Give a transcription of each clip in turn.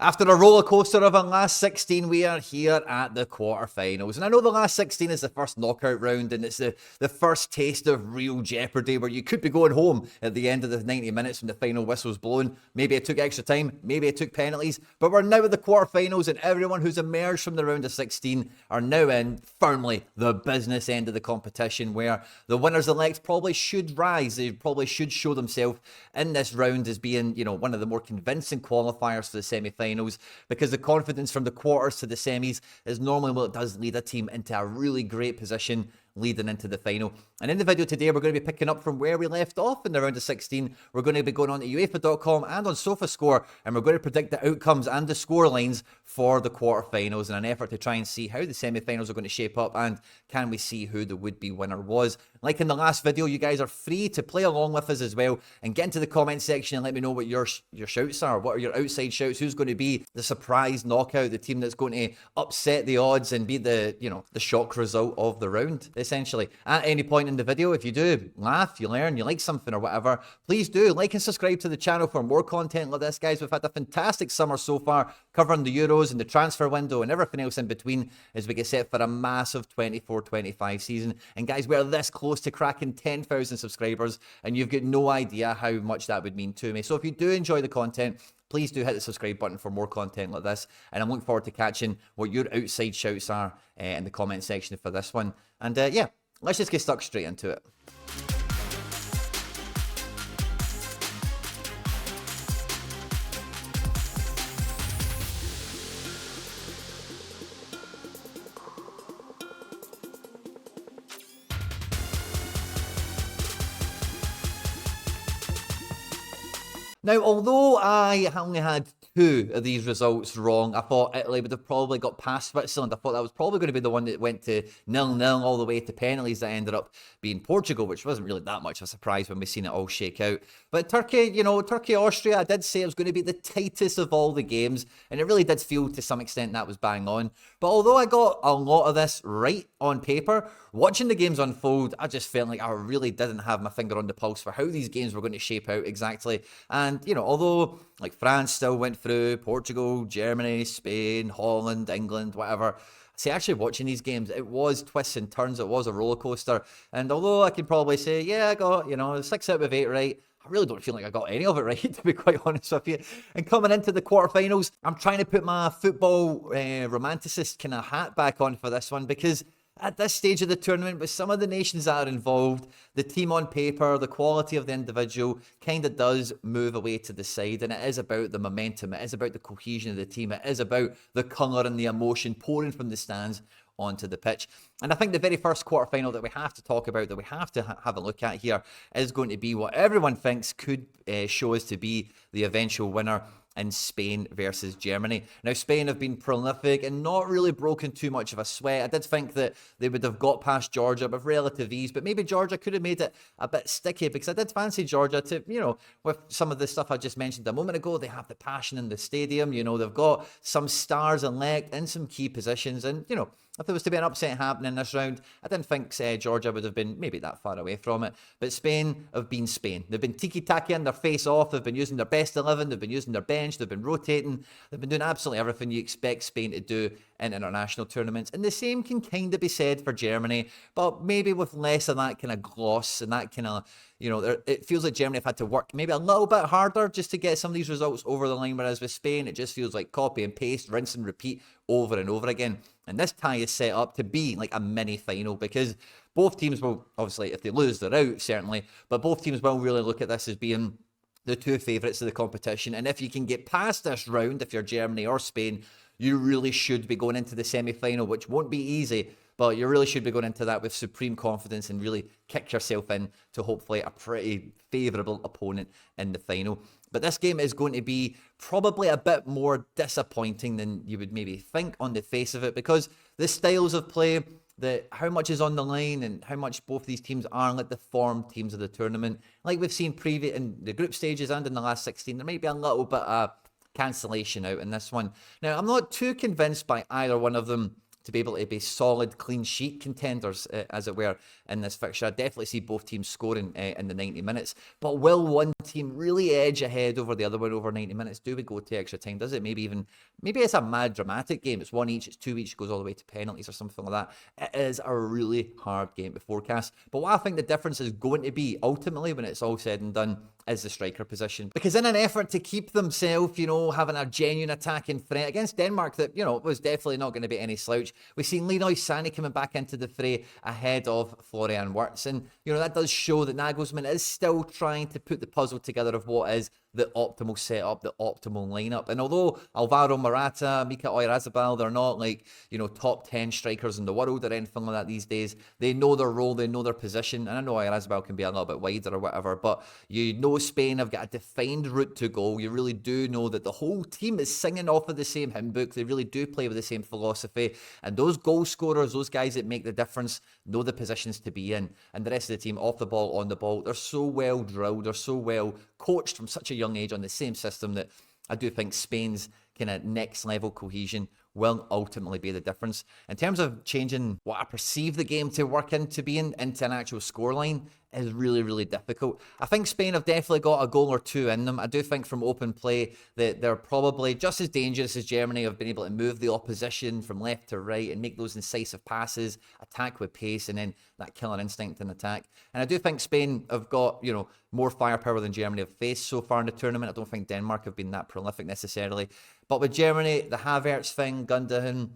After a roller coaster of a last 16, we are here at the quarterfinals. And I know the last 16 is the first knockout round, and it's the first taste of real jeopardy where you could be going home at the end of the 90 minutes when the final whistle's blown. Maybe it took extra time, maybe it took penalties, but we're now at the quarterfinals, and everyone who's emerged from the round of 16 are now in firmly the business end of the competition, where the winners-elect probably should rise. They probably should show themselves in this round as being, one of the more convincing qualifiers for the semi-final. Because the confidence from the quarters to the semis is normally what does lead a team into a really great position leading into the final. And in the video today, we're going to be picking up from where we left off in the round of 16. We're going to be going on to UEFA.com and on SofaScore, and we're going to predict the outcomes and the score lines for the quarterfinals in an effort to try and see how the semi-finals are going to shape up, and can we see who the would-be winner was. Like in the last video, you guys are free to play along with us as well, and get into the comment section and let me know what your shouts are. What are your outside shouts? Who's going to be the surprise knockout, the team that's going to upset the odds and be the shock result of the round, essentially. At any point in the video, if you do laugh, you learn, you like something or whatever, please do like and subscribe to the channel for more content like this, guys. We've had a fantastic summer so far, covering the Euros and the transfer window and everything else in between as we get set for a massive 24-25 season. And guys, we're this close to cracking 10,000 subscribers, and you've got no idea how much that would mean to me. So if you do enjoy the content, please do hit the subscribe button for more content like this, and I'm looking forward to catching what your outside shouts are in the comment section for this one. And yeah, let's just get stuck straight into it. Now, although I only had 2 of these results wrong, I thought Italy would have probably got past Switzerland. I thought that was probably going to be the one that went to 0-0 all the way to penalties that ended up being Portugal, which wasn't really that much of a surprise when we seen it all shake out. But Turkey, Turkey-Austria, I did say it was going to be the tightest of all the games, and it really did feel to some extent that was bang on. But although I got a lot of this right on paper, watching the games unfold, I just felt like I really didn't have my finger on the pulse for how these games were going to shape out exactly. And, although like France still went through, Portugal, Germany, Spain, Holland, England, whatever. See, actually watching these games, it was twists and turns. It was a roller coaster. And although I can probably say, yeah, I got, 6 out of 8 right, I really don't feel like I got any of it right, to be quite honest with you. And coming into the quarterfinals, I'm trying to put my football romanticist kind of hat back on for this one, because at this stage of the tournament, with some of the nations that are involved, the team on paper, the quality of the individual kind of does move away to the side, and it is about the momentum, it is about the cohesion of the team, it is about the colour and the emotion pouring from the stands onto the pitch. And I think the very first quarterfinal that we have to talk about, that we have to have a look at here, is going to be what everyone thinks could show us to be the eventual winner in Spain versus Germany. Now, Spain have been prolific and not really broken too much of a sweat. I did think that they would have got past Georgia with relative ease, but maybe Georgia could have made it a bit sticky, because I did fancy Georgia to, with some of the stuff I just mentioned a moment ago. They have the passion in the stadium, they've got some stars elect in some key positions, and, if there was to be an upset happening in this round, I didn't think Georgia would have been maybe that far away from it. But Spain have been Spain. They've been tiki-taka in their face off. They've been using their best 11. They've been using their bench. They've been rotating. They've been doing absolutely everything you expect Spain to do in international tournaments. And the same can kind of be said for Germany, but maybe with less of that kind of gloss and that kind of, it feels like Germany have had to work maybe a little bit harder just to get some of these results over the line, whereas with Spain, it just feels like copy and paste, rinse and repeat over and over again. And this tie is set up to be like a mini final, because both teams will, obviously, if they lose, they're out, certainly, but both teams will really look at this as being the 2 favourites of the competition. And if you can get past this round, if you're Germany or Spain, you really should be going into the semi-final, which won't be easy, but you really should be going into that with supreme confidence and really kick yourself in to hopefully a pretty favourable opponent in the final. But this game is going to be probably a bit more disappointing than you would maybe think on the face of it, because the styles of play, how much is on the line and how much both these teams are like the form teams of the tournament, like we've seen previous in the group stages and in the last 16, there might be a little bit of cancellation out in this one. Now, I'm not too convinced by either one of them to be able to be solid, clean sheet contenders, as it were, in this fixture. I definitely see both teams scoring in the 90 minutes. But will one team really edge ahead over the other one over 90 minutes? Do we go to extra time? Does it? Maybe it's a mad dramatic game. It's one each, it's two each, goes all the way to penalties or something like that. It is a really hard game to forecast. But what I think the difference is going to be, ultimately, when it's all said and done, is the striker position. Because in an effort to keep themselves, having a genuine attacking threat against Denmark that, was definitely not going to be any slouch, we've seen Leroy Sané coming back into the fray ahead of Florian Wirtz. And, that does show that Nagelsmann is still trying to put the puzzle together of what is the optimal setup, the optimal lineup. And although Alvaro Morata, Mika Oyarzabal, they're not like, top 10 strikers in the world or anything like that these days, they know their role, they know their position. And I know Oyarzabal can be a little bit wider or whatever, but Spain have got a defined route to goal. You really do know that the whole team is singing off of the same hymn book. They really do play with the same philosophy. And those goal scorers, those guys that make the difference, know the positions to be in. And the rest of the team, off the ball, on the ball, they're so well drilled, they're so well coached from such a young age on the same system that I do think Spain's kind of next level cohesion will ultimately be the difference. In terms of changing what I perceive the game to work into being into an actual scoreline is really, really difficult. I think Spain have definitely got a goal or two in them. I do think from open play that they're probably just as dangerous as Germany have been able to move the opposition from left to right and make those incisive passes, attack with pace, and then that killer instinct in attack. And I do think Spain have got, more firepower than Germany have faced so far in the tournament. I don't think Denmark have been that prolific necessarily. But with Germany, the Havertz thing, Gundogan,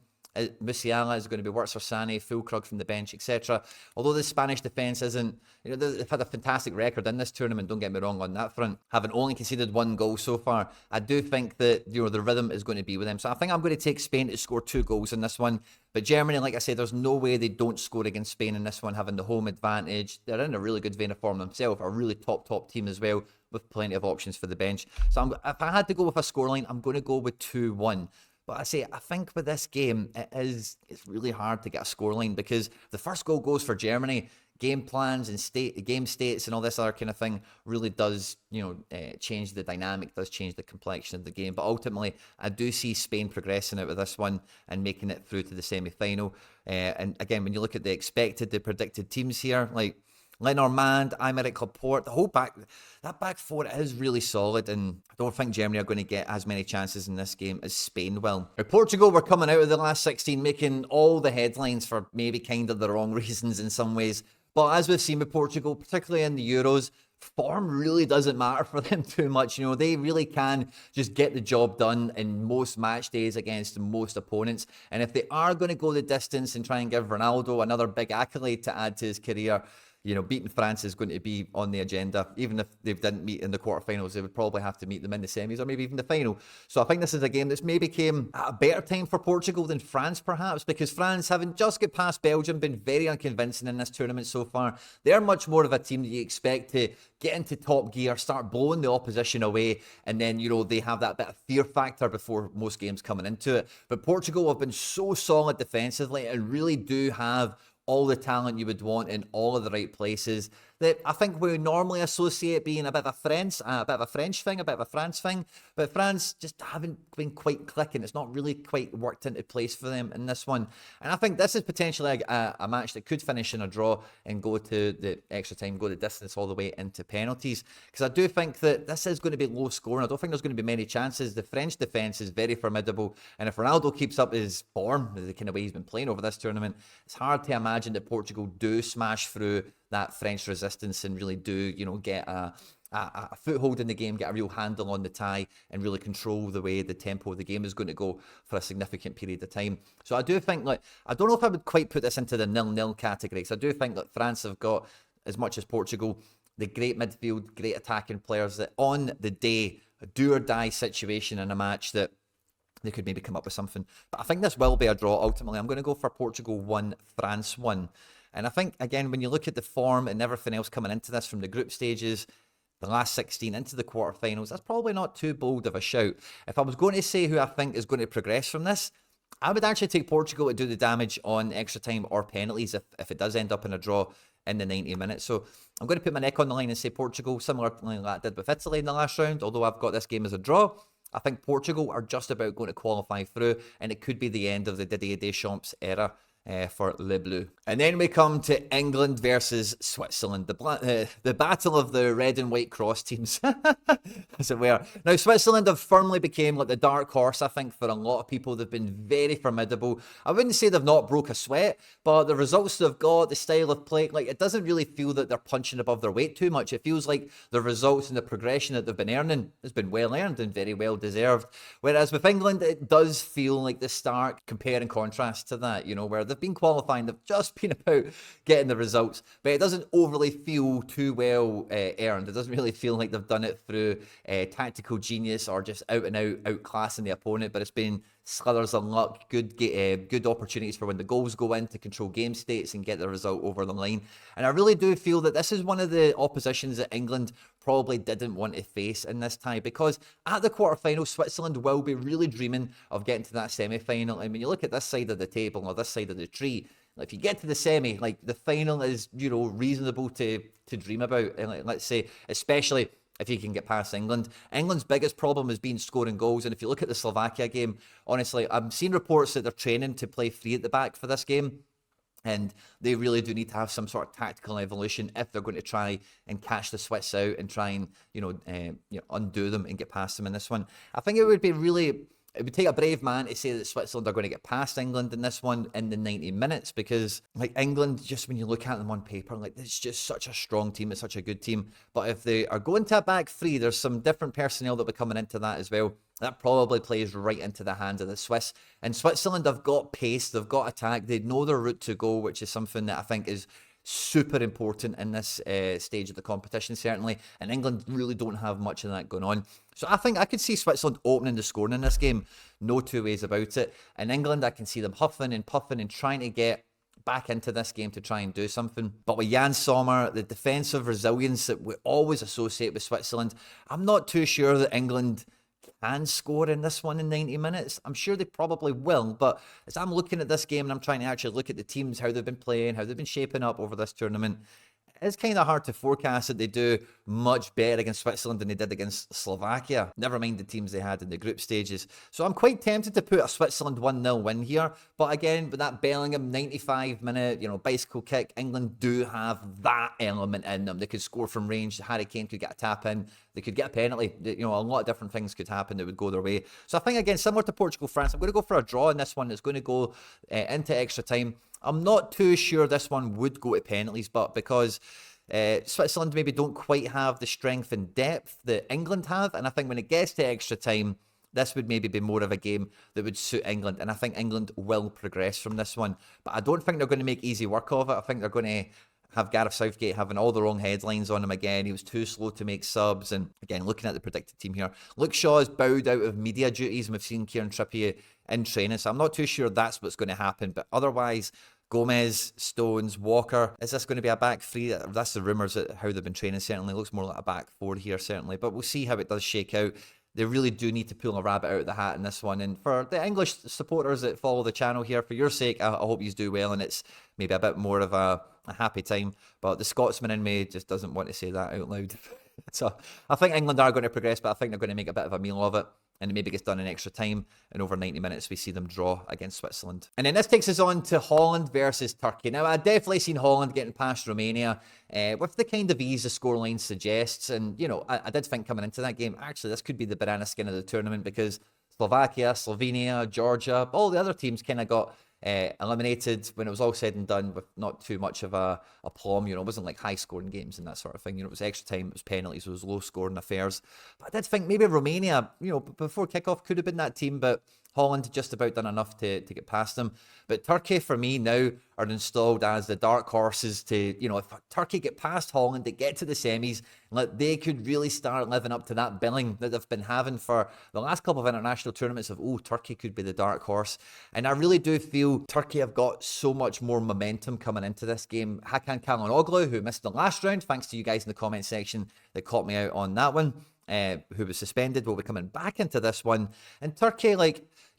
Musiala is going to be Wirtz or Sané, Füllkrug from the bench, etc. Although the Spanish defence isn't, they've had a fantastic record in this tournament, don't get me wrong on that front, having only conceded one goal so far. I do think that, the rhythm is going to be with them. So I think I'm going to take Spain to score 2 goals in this one. But Germany, like I said, there's no way they don't score against Spain in this one, having the home advantage. They're in a really good vein of form themselves, a really top team as well, with plenty of options for the bench. So if I had to go with a scoreline, I'm going to go with 2-1. But I think with this game, it's really hard to get a scoreline because the first goal goes for Germany. Game plans and game states and all this other kind of thing really does, change the dynamic, does change the complexion of the game. But ultimately, I do see Spain progressing out of this one and making it through to the semi-final. And again, when you look at the predicted teams here, like Lenormand, Aymeric Laporte, that back four is really solid, and I don't think Germany are going to get as many chances in this game as Spain will. Now, Portugal were coming out of the last 16 making all the headlines for maybe kind of the wrong reasons in some ways. But as we've seen with Portugal, particularly in the Euros, form really doesn't matter for them too much. They really can just get the job done in most match days against most opponents. And if they are going to go the distance and try and give Ronaldo another big accolade to add to his career, beating France is going to be on the agenda. Even if they didn't meet in the quarterfinals, they would probably have to meet them in the semis or maybe even the final. So I think this is a game that's maybe came at a better time for Portugal than France, perhaps, because France, having just got past Belgium, been very unconvincing in this tournament so far. They're much more of a team that you expect to get into top gear, start blowing the opposition away, and then, they have that bit of fear factor before most games coming into it. But Portugal have been so solid defensively and really do have all the talent you would want in all of the right places that I think we normally associate being a bit of a French thing, a bit of a France thing. But France just haven't been quite clicking. It's not really quite worked into place for them in this one. And I think this is potentially a match that could finish in a draw and go to the extra time, go the distance all the way into penalties. Because I do think that this is going to be low scoring. I don't think there's going to be many chances. The French defence is very formidable. And if Ronaldo keeps up his form, the kind of way he's been playing over this tournament, it's hard to imagine that Portugal do smash through that French resistance and really do, get a foothold in the game, get a real handle on the tie and really control the way the tempo of the game is going to go for a significant period of time. So I do think, I don't know if I would quite put this into the 0-0 category, because I do think that France have got, as much as Portugal, the great midfield, great attacking players that on the day, a do or die situation in a match that they could maybe come up with something. But I think this will be a draw ultimately. I'm going to go for Portugal 1, France 1. And I think, again, when you look at the form and everything else coming into this from the group stages, the last 16 into the quarterfinals, that's probably not too bold of a shout. If I was going to say who I think is going to progress from this, I would actually take Portugal to do the damage on extra time or penalties if it does end up in a draw in the 90 minutes. So I'm going to put my neck on the line and say Portugal, similar to like I did with Italy in the last round, although I've got this game as a draw. I think Portugal are just about going to qualify through, and it could be the end of the Didier Deschamps era for Le Bleu. And then we come to England versus Switzerland, the battle of the red and white cross teams, as it were. Now, Switzerland have firmly become like the dark horse, I think, for a lot of people. They've been very formidable. I wouldn't say they've not broke a sweat, but the results they've got, the style of play, like it doesn't really feel that they're punching above their weight too much. It feels like the results and the progression that they've been earning has been well earned and very well deserved. Whereas with England, it does feel like the stark compare and contrast to that, where they've been qualifying, they've just been about getting the results, but it doesn't overly feel too well earned. It doesn't really feel like they've done it through tactical genius or just out and out outclassing the opponent, but it's been slithers of luck, good opportunities for when the goals go in to control game states and get the result over the line. And I really do feel that this is one of the oppositions that England probably didn't want to face in this tie, because at the quarterfinal, Switzerland will be really dreaming of getting to that semi-final. And when you look at this side of the table or this side of the tree, if you get to the semi, like the final is, reasonable to dream about. And let's say, especially if you can get past England. England's biggest problem has been scoring goals. And if you look at the Slovakia game, honestly, I'm seeing reports that they're training to play free at the back for this game. And they really do need to have some sort of tactical evolution if they're going to try and catch the Swiss out and try and, undo them and get past them in this one. I think it would take a brave man to say that Switzerland are going to get past England in this one in the 90 minutes, because like England, just when you look at them on paper, like it's just such a strong team, it's such a good team. But if they are going to a back three, there's some different personnel that will be coming into that as well. That probably plays right into the hands of the Swiss. And Switzerland have got pace, they've got attack, they know their route to go, which is something that I think is super important in this stage of the competition, certainly. And England really don't have much of that going on. So I think I could see Switzerland opening the scoring in this game. No two ways about it. And England, I can see them huffing and puffing and trying to get back into this game to try and do something. But with Jan Sommer, the defensive resilience that we always associate with Switzerland, I'm not too sure that England can score in this one in 90 minutes. I'm sure they probably will, but as I'm looking at this game and I'm trying to actually look at the teams, how they've been playing, how they've been shaping up over this tournament, it's kind of hard to forecast that they do much better against Switzerland than they did against Slovakia. Never mind the teams they had in the group stages. So I'm quite tempted to put a Switzerland 1-0 win here. But again, with that Bellingham 95-minute, bicycle kick, England do have that element in them. They could score from range. Harry Kane could get a tap in. They could get a penalty. A lot of different things could happen that would go their way. So I think, again, similar to Portugal, France, I'm going to go for a draw in this one. It's going to go into extra time. I'm not too sure this one would go to penalties, but because Switzerland maybe don't quite have the strength and depth that England have, and I think when it gets to extra time, this would maybe be more of a game that would suit England, and I think England will progress from this one. But I don't think they're going to make easy work of it. I think they're going to have Gareth Southgate having all the wrong headlines on him again. He was too slow to make subs. And again, looking at the predicted team here, Luke Shaw has bowed out of media duties, and we've seen Kieran Trippier in training. So I'm not too sure that's what's going to happen. But otherwise, Gomez, Stones, Walker, is this going to be a back three? That's the rumours of how they've been training. Certainly looks more like a back four here, certainly. But we'll see how it does shake out. They really do need to pull a rabbit out of the hat in this one. And for the English supporters that follow the channel here, for your sake, I hope you do well and it's maybe a bit more of a happy time. But the Scotsman in me just doesn't want to say that out loud. So I think England are going to progress, but I think they're going to make a bit of a meal of it. And it maybe gets done in extra time. And over 90 minutes, we see them draw against Switzerland. And then this takes us on to Holland versus Turkey. Now, I've definitely seen Holland getting past Romania with the kind of ease the scoreline suggests. And, I did think coming into that game, actually, this could be the banana skin of the tournament, because Slovakia, Slovenia, Georgia, all the other teams kind of got eliminated when it was all said and done with not too much of a aplomb. It wasn't like high scoring games and that sort of thing. It was extra time, it was penalties, it was low scoring affairs. But I did think maybe Romania, before kickoff could have been that team, but Holland just about done enough to get past them. But Turkey, for me, now are installed as the dark horses to, if Turkey get past Holland, they get to the semis, they could really start living up to that billing that they've been having for the last couple of international tournaments of, Turkey could be the dark horse. And I really do feel Turkey have got so much more momentum coming into this game. Hakan Çalhanoğlu, who missed the last round, thanks to you guys in the comment section that caught me out on that one, who was suspended, will be coming back into this one. And Turkey,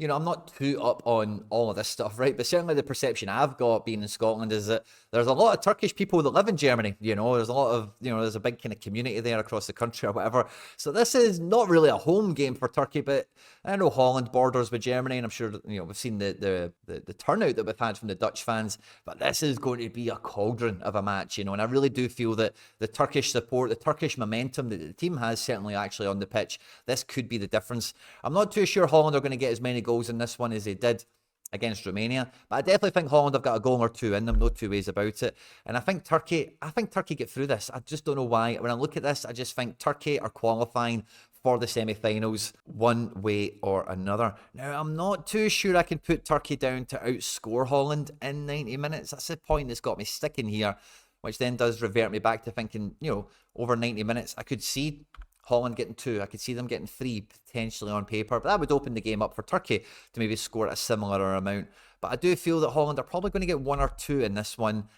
I'm not too up on all of this stuff, right? But certainly the perception I've got being in Scotland is that there's a lot of Turkish people that live in Germany. There's a lot of, there's a big kind of community there across the country or whatever. So this is not really a home game for Turkey, but I know Holland borders with Germany, and I'm sure, we've seen the turnout that we've had from the Dutch fans, but this is going to be a cauldron of a match, and I really do feel that the Turkish support, the Turkish momentum that the team has certainly actually on the pitch, this could be the difference. I'm not too sure Holland are going to get as many goals in this one as they did against Romania, but I definitely think Holland have got a goal or two in them, no two ways about it. And I think Turkey get through this. I just don't know why. When I look at this, I just think Turkey are qualifying for the semi-finals one way or another. Now, I'm not too sure I can put Turkey down to outscore Holland in 90 minutes. That's the point that's got me sticking here, which then does revert me back to thinking, over 90 minutes, I could see Holland getting 2. I could see them getting 3 potentially on paper, but that would open the game up for Turkey to maybe score a similar amount. But I do feel that Holland are probably going to get 1 or 2 in this one.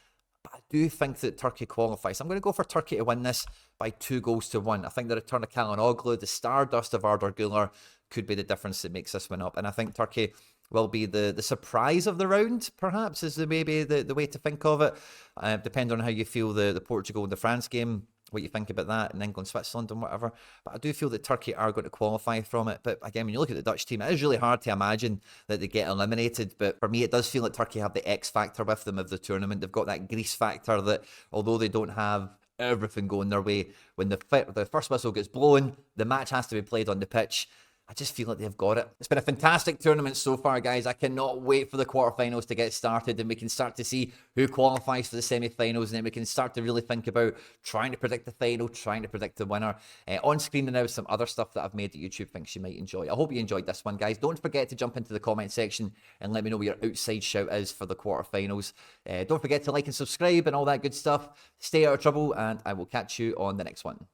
But I do think that Turkey qualifies. I'm going to go for Turkey to win this by 2-1. I think the return of Calhanoglu, the stardust of Arda Güler, could be the difference that makes this one up. And I think Turkey will be the surprise of the round, perhaps, is maybe the way to think of it. Depending on how you feel the Portugal and the France game, what you think about that, and England, Switzerland, and whatever. But I do feel that Turkey are going to qualify from it. But again, when you look at the Dutch team, it is really hard to imagine that they get eliminated. But for me, it does feel like Turkey have the X factor with them of the tournament. They've got that grease factor that, although they don't have everything going their way, when the first whistle gets blown, the match has to be played on the pitch. I just feel like they've got it. It's been a fantastic tournament so far, guys. I cannot wait for the quarterfinals to get started, and we can start to see who qualifies for the semi-finals, and then we can start to really think about trying to predict the final, trying to predict the winner. On screen now is some other stuff that I've made that YouTube thinks you might enjoy. I hope you enjoyed this one, guys. Don't forget to jump into the comment section and let me know what your outside shout is for the quarterfinals. Don't forget to like and subscribe and all that good stuff. Stay out of trouble, and I will catch you on the next one.